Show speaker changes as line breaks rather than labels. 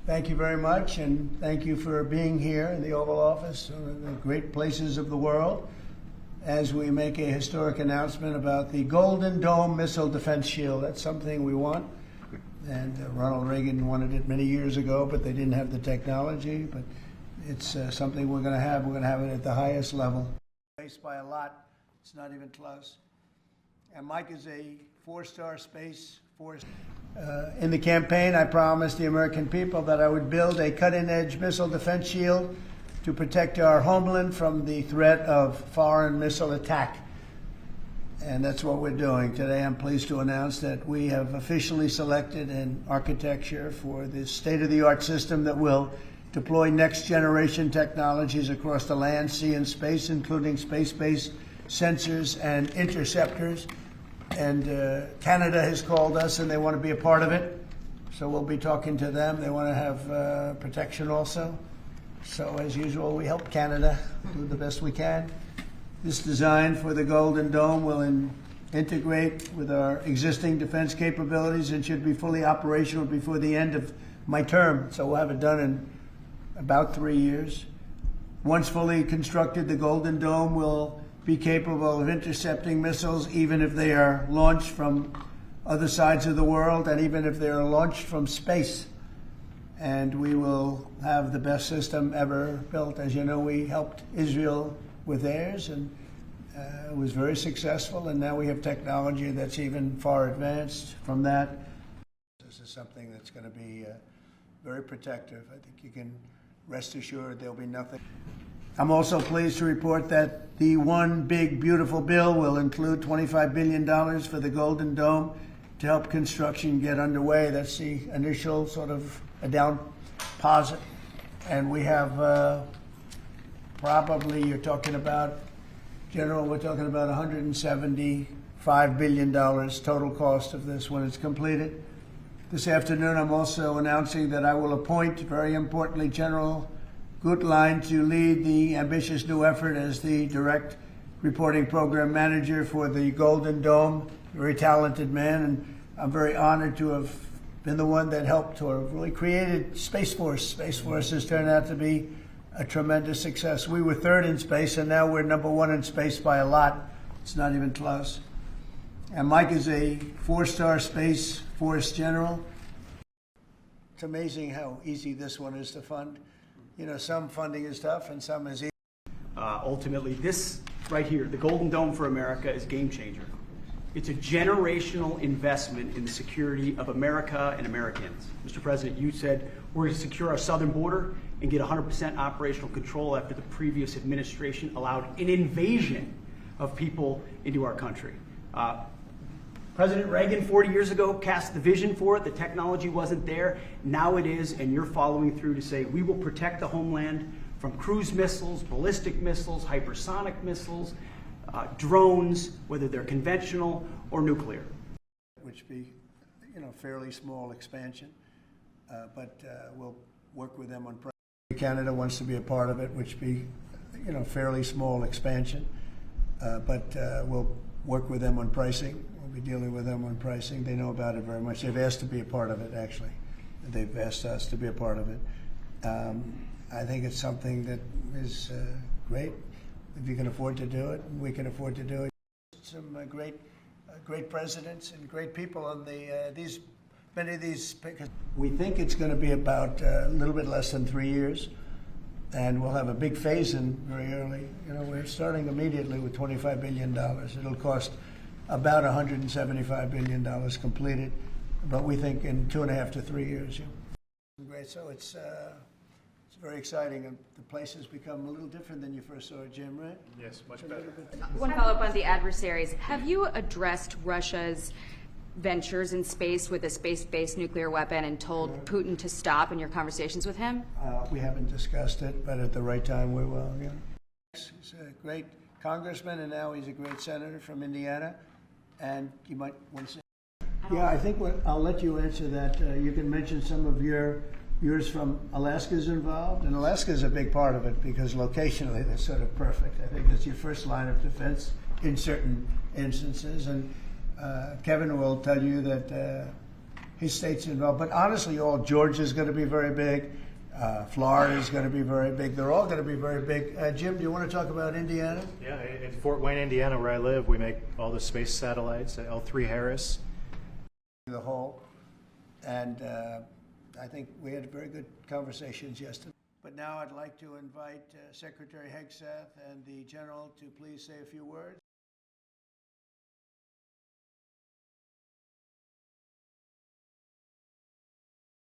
Thank you very much, and thank you for being here in the Oval Office, one of the great places of the world, as we make a historic announcement about the Golden Dome Missile Defense Shield. That's something we want, and Ronald Reagan wanted it many years ago, but they didn't have the technology. But it's something we're going to have. We're going to have it at the highest level. Based by a lot. It's not even close. And Mike is a four-star Space Force. In the campaign, I promised the American people that I would build a cutting-edge missile defense shield to protect our homeland from the threat of foreign missile attack. And that's what we're doing. Today, I'm pleased to announce that we have officially selected an architecture for this state-of-the-art system that will deploy next-generation technologies across the land, sea, and space, including space-based sensors and interceptors. And Canada has called us, and they want to be a part of it. So we'll be talking to them. They want to have protection also. So as usual, we help Canada do the best we can. This design for the Golden Dome will integrate with our existing defense capabilities and should be fully operational before the end of my term. So we'll have it done in about 3 years. Once fully constructed, the Golden Dome will be capable of intercepting missiles even if they are launched from other sides of the world and even if they are launched from space. And we will have the best system ever built. As you know, we helped Israel with theirs, and it was very successful, and now we have technology that's even far advanced from that. This is something that's going to be very protective. I think you can rest assured there'll be nothing. I'm also pleased to report that the One Big Beautiful Bill will include $25 billion for the Golden Dome to help construction get underway. That's the initial sort of a down deposit. And we have probably, you're talking about, General, we're talking about $175 billion total cost of this when it's completed. This afternoon, I'm also announcing that I will appoint, very importantly, General Gutlein to lead the ambitious new effort as the direct reporting program manager for the Golden Dome. Very talented man, and I'm very honored to have been the one that helped to have really created Space Force. Space Force has turned out to be a tremendous success. We were third in space, and now we're number one in space by a lot. It's not even close. And Mike is a four-star Space Force general. It's amazing how easy this one is to fund. You know, some funding is tough and some is easy.
Ultimately, this right here, the Golden Dome for America, is a game changer. It's a generational investment in the security of America and Americans. Mr. President, you said we're going to secure our southern border and get 100% operational control after the previous administration allowed an invasion of people into our country. President Reagan 40 years ago cast the vision for it. The technology wasn't there. Now it is, and you're following through to say we will protect the homeland from cruise missiles, ballistic missiles, hypersonic missiles, drones, whether they're conventional or nuclear.
Which be, you know, fairly small expansion, but we'll work with them on pricing. Canada wants to be a part of it, which be, you know, fairly small expansion, but we'll work with them on pricing. We'll be dealing with them on pricing. They know about it very much. They've asked to be a part of it, actually. They've asked us to be a part of it. I think it's something that is great. If you can afford to do it, we can afford to do it. Some great presidents and great people on many of these. We think it's going to be about a little bit less than 3 years, and we'll have a big phase-in very early. You know, we're starting immediately with $25 billion. It'll cost about $175 billion completed, but we think in 2.5 to 3 years. Yeah. Great. So it's very exciting, and the place has become a little different than you first saw it, Jim, right?
Yes, much better.
One follow-up on the adversaries. Have you addressed Russia's ventures in space with a space-based nuclear weapon and told Putin to stop in your conversations with him?
We haven't discussed it, but at the right time we will, yeah. He's a great congressman, and now he's a great senator from Indiana, and you might want to say. Yeah, I think I'll let you answer that. You can mention some of yours from Alaska's involved, and Alaska's a big part of it because locationally they're sort of perfect. I think that's your first line of defense in certain instances, and Kevin will tell you that his state's involved. But honestly, all Georgia's going to be very big. Florida's going to be very big. They're all going to be very big. Jim, do you want to talk about Indiana?
Yeah, in Fort Wayne, Indiana, where I live, we make all the space satellites at L3 Harris.
The whole, and I think we had very good conversations yesterday. But now I'd like to invite Secretary Hegseth and the General to please say a few words.